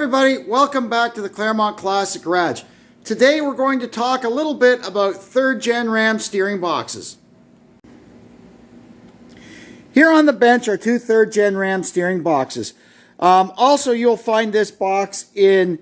everybody, welcome back to the Claremont Classic Garage. Today we're going to talk a little bit about 3rd Gen Ram steering boxes. Here on the bench are two 3rd Gen Ram steering boxes. Also you'll find this box in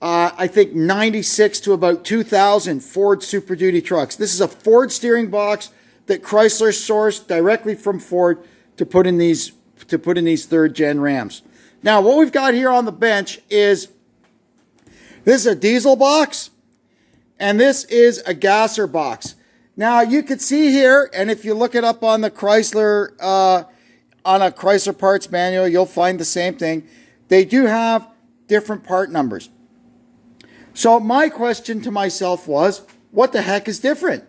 I think 96 to about 2000 Ford Super Duty trucks. This is a Ford steering box that Chrysler sourced directly from Ford to put in these 3rd Gen Rams. Now, what we've got here on the bench is, this is a diesel box, and this is a gasser box. Now, you can see here, and if you look it up on the Chrysler, on a Chrysler parts manual, you'll find the same thing. They do have different part numbers. So my question to myself was, what the heck is different?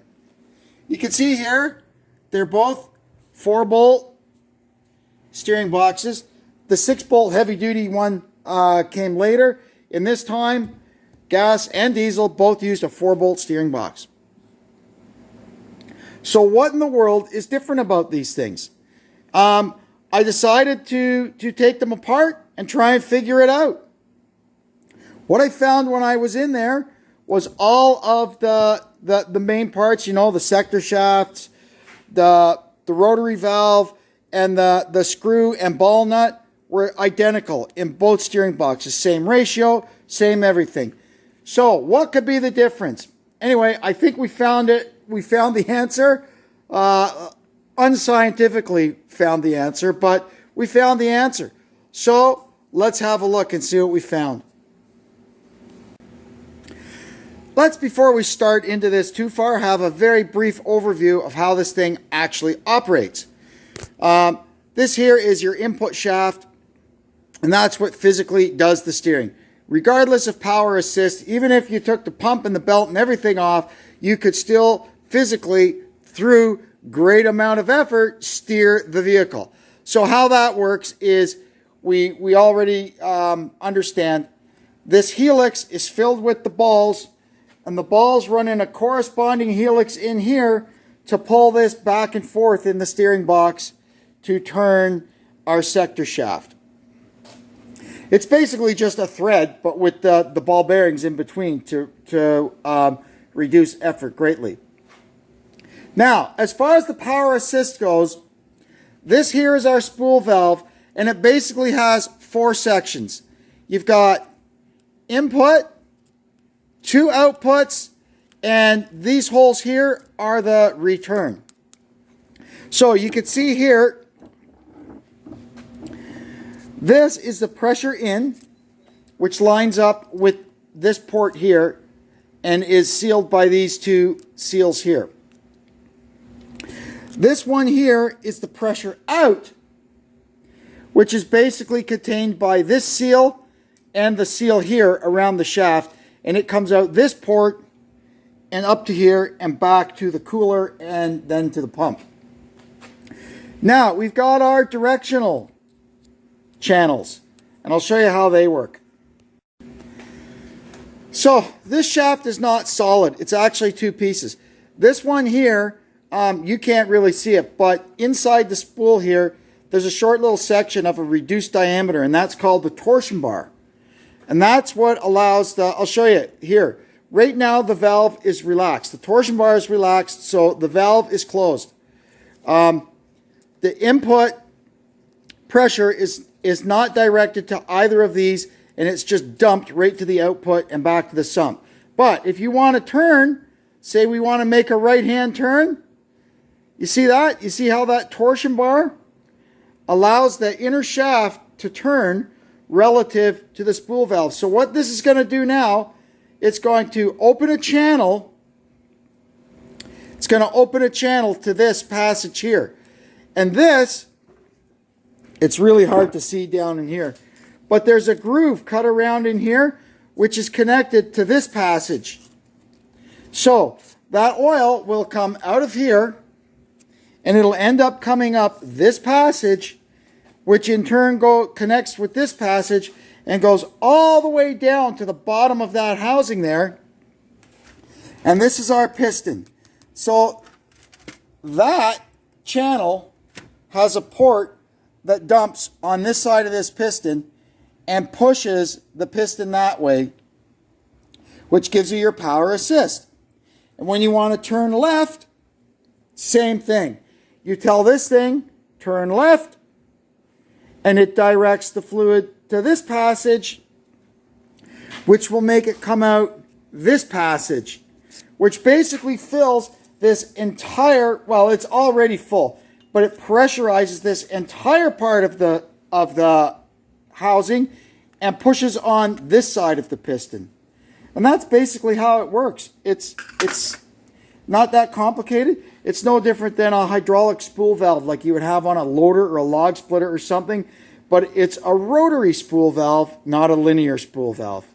You can see here, they're both 4-bolt steering boxes. The 6-bolt heavy-duty one came later. In this time, gas and diesel both used a 4-bolt steering box. So what in the world is different about these things? I decided to take them apart and try and figure it out. What I found when I was in there was all of the main parts, you know, the sector shafts, the rotary valve, and the screw and ball nut were identical in both steering boxes. Same ratio, same everything. So what could be the difference? Anyway, I think we found it. We found the answer. Unscientifically found the answer, but we found the answer. So let's have a look and see what we found. Let's, before we start into this too far, have a very brief overview of how this thing actually operates. This here is your input shaft, and that's what physically does the steering. Regardless of power assist, even if you took the pump and the belt and everything off, you could still physically, through great amount of effort, steer the vehicle. So how that works is, we already understand this helix is filled with the balls, and the balls run in a corresponding helix in here to pull this back and forth in the steering box to turn our sector shaft. It's basically just a thread, but with the ball bearings in between to reduce effort greatly. Now, as far as the power assist goes, this here is our spool valve, and it basically has 4 sections. You've got input, 2 outputs, and these holes here are the return. So you can see here, this is the pressure in, which lines up with this port here and is sealed by these 2 seals here. This one here is the pressure out, which is basically contained by this seal and the seal here around the shaft, and it comes out this port and up to here and back to the cooler and then to the pump. Now we've got our directional channels, and I'll show you how they work. So this shaft is not solid. It's actually 2 pieces. This one here, you can't really see it, but inside the spool here, there's a short little section of a reduced diameter, and that's called the torsion bar. And that's what allows I'll show you here. Right now the valve is relaxed. The torsion bar is relaxed, so the valve is closed. The input pressure is not directed to either of these, and it's just dumped right to the output and back to the sump. But if you want to turn, say we want to make a right-hand turn, you see that? You see how that torsion bar allows the inner shaft to turn relative to the spool valve. So what this is going to do now, it's going to open a channel. It's going to open a channel to this passage here. And this, it's really hard to see down in here, but there's a groove cut around in here which is connected to this passage. So that oil will come out of here and it'll end up coming up this passage, which in turn connects with this passage and goes all the way down to the bottom of that housing there. And this is our piston. So that channel has a port that dumps on this side of this piston and pushes the piston that way, which gives you your power assist. And when you want to turn left, same thing. You tell this thing, turn left, and it directs the fluid to this passage, which will make it come out this passage, which basically fills this entire, well, it's already full, but it pressurizes this entire part of the housing and pushes on this side of the piston. And that's basically how it works. It's not that complicated. It's no different than a hydraulic spool valve like you would have on a loader or a log splitter or something, but it's a rotary spool valve, not a linear spool valve.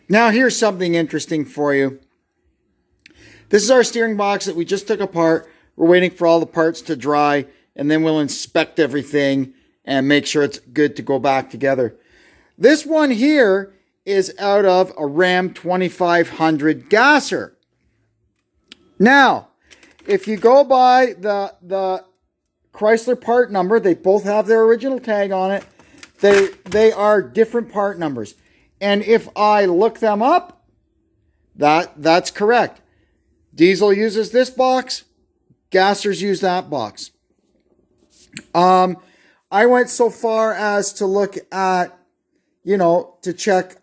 Now here's something interesting for you. This is our steering box that we just took apart. We're waiting for all the parts to dry, and then we'll inspect everything and make sure it's good to go back together. This one here is out of a Ram 2500 gasser. Now, if you go by the Chrysler part number, they both have their original tag on it. They are different part numbers. And if I look them up, that's correct. Diesel uses this box, gassers use that box. I went so far as to look at, to check,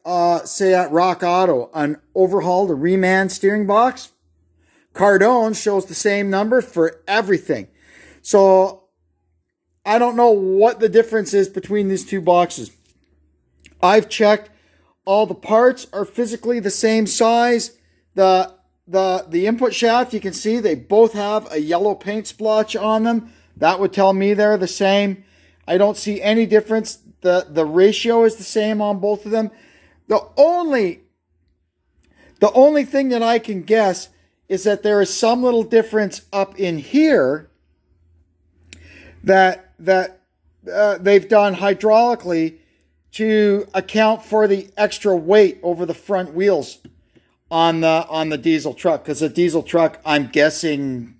say at Rock Auto, an overhauled, a reman steering box. Cardone shows the same number for everything. So I don't know what the difference is between these two boxes. I've checked. All the parts are physically the same size. The input shaft, you can see they both have a yellow paint splotch on them. That would tell me they're the same. I don't see any difference. The ratio is the same on both of them. The only thing that I can guess is that there is some little difference up in here that they've done hydraulically to account for the extra weight over the front wheels on the diesel truck, because the diesel truck, I'm guessing,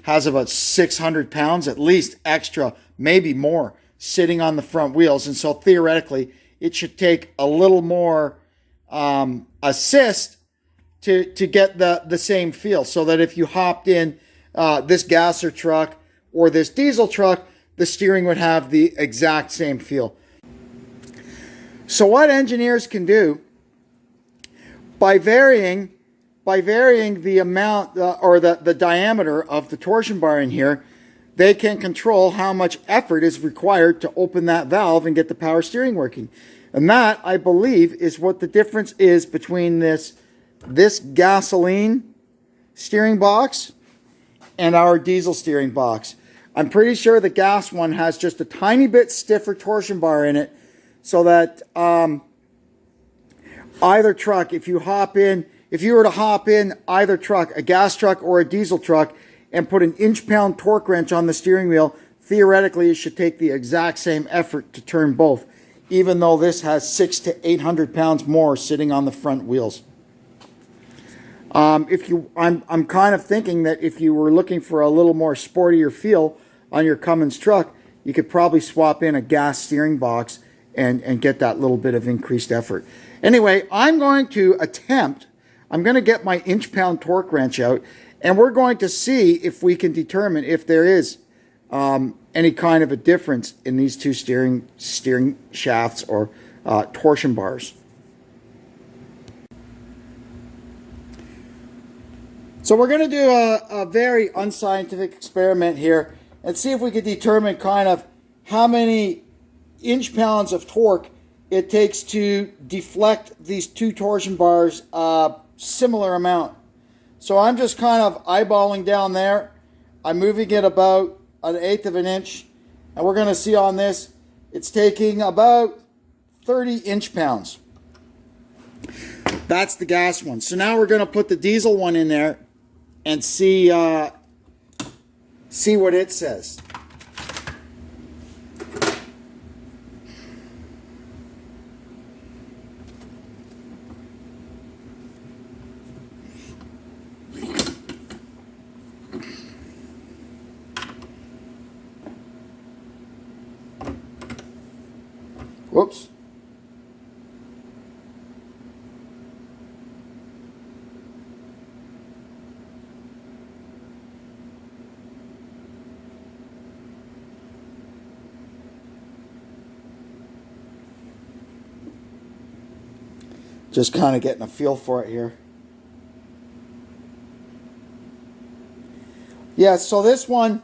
has about 600 pounds at least extra, maybe more, sitting on the front wheels. And so theoretically, it should take a little more assist to get the same feel, so that if you hopped in this gasser truck or this diesel truck, the steering would have the exact same feel. So what engineers can do, by varying the amount or the diameter of the torsion bar in here, they can control how much effort is required to open that valve and get the power steering working. And that, I believe, is what the difference is between this gasoline steering box and our diesel steering box. I'm pretty sure the gas one has just a tiny bit stiffer torsion bar in it, so that either truck, if you were to hop in either truck, a gas truck or a diesel truck, and put an inch-pound torque wrench on the steering wheel, theoretically it should take the exact same effort to turn both, even though this has 600 to 800 pounds more sitting on the front wheels. I'm kind of thinking that if you were looking for a little more sportier feel on your Cummins truck, you could probably swap in a gas steering box and get that little bit of increased effort. Anyway, I'm going to get my inch-pound torque wrench out, and we're going to see if we can determine if there is any kind of a difference in these two steering shafts or torsion bars. So we're going to do a very unscientific experiment here and see if we can determine kind of how many inch-pounds of torque it takes to deflect these two torsion bars a similar amount. So I'm just kind of eyeballing down there. I'm moving it about 1/8 of an inch, and we're going to see on this it's taking about 30 inch-pounds. That's the gas one. So now we're going to put the diesel one in there and see what it says. Just kind of getting a feel for it here. Yeah, so this one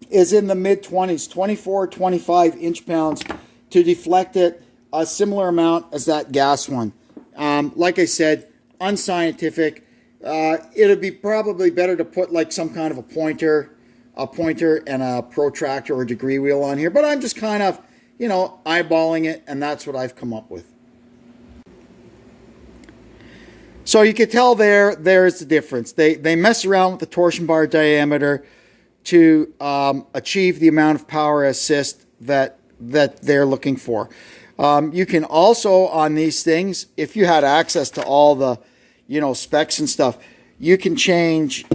is in the mid-20s, 24, 25 inch-pounds to deflect it a similar amount as that gas one. Like I said, unscientific. It'd be probably better to put like some kind of a pointer and a protractor or degree wheel on here. But I'm just kind of, you know, eyeballing it, and that's what I've come up with. So you can tell there's the difference. They mess around with the torsion bar diameter to achieve the amount of power assist that they're looking for. You can also, on these things, if you had access to all the, you know, specs and stuff, you can change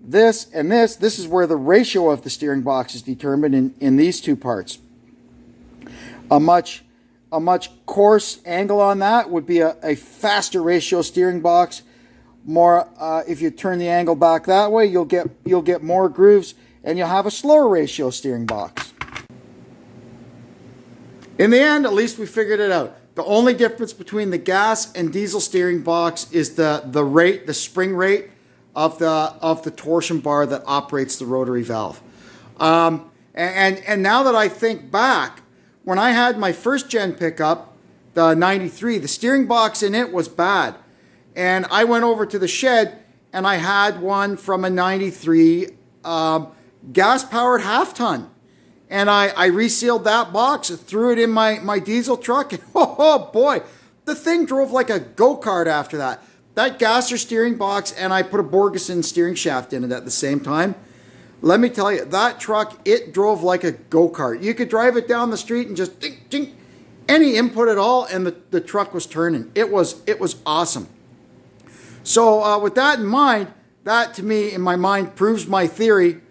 this and this. This is where the ratio of the steering box is determined in these two parts. A much coarse angle on that would be a faster ratio steering box. More, if you turn the angle back that way, you'll get more grooves, and you'll have a slower ratio steering box. In the end, at least we figured it out. The only difference between the gas and diesel steering box is the rate, the spring rate of the torsion bar that operates the rotary valve. And now that I think back, when I had my first gen pickup, the 93, the steering box in it was bad. And I went over to the shed and I had one from a 93 gas-powered half-ton. And I resealed that box, threw it in my diesel truck, and oh boy, the thing drove like a go-kart after that. That gasser steering box, and I put a Borgeson steering shaft in it at the same time. Let me tell you, that truck, it drove like a go-kart. You could drive it down the street and just ding, ding, any input at all, and the truck was turning. It was awesome. So with that in mind, that to me, in my mind, proves my theory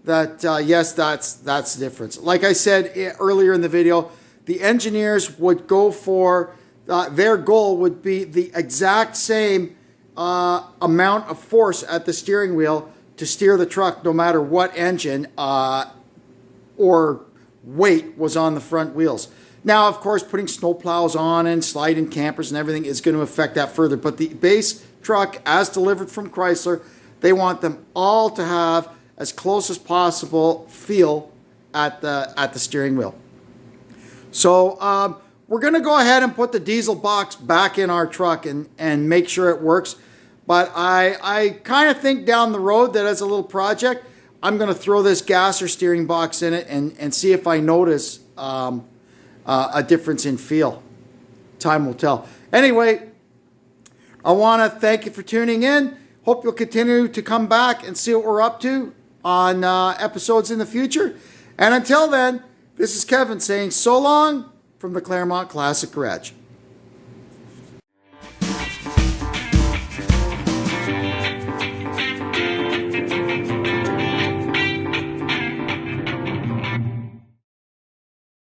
that yes, that's the difference. Like I said earlier in the video, the engineers would go for, their goal would be the exact same amount of force at the steering wheel to steer the truck no matter what engine or weight was on the front wheels. Now, of course, putting snow plows on and sliding campers and everything is going to affect that further. But the base truck, as delivered from Chrysler, they want them all to have as close as possible feel at the steering wheel. So we're going to go ahead and put the diesel box back in our truck and make sure it works. But I kind of think down the road that as a little project, I'm going to throw this gasser steering box in it and see if I notice a difference in feel. Time will tell. Anyway, I want to thank you for tuning in. Hope you'll continue to come back and see what we're up to on episodes in the future. And until then, this is Kevin saying so long from the Claremont Classic Garage.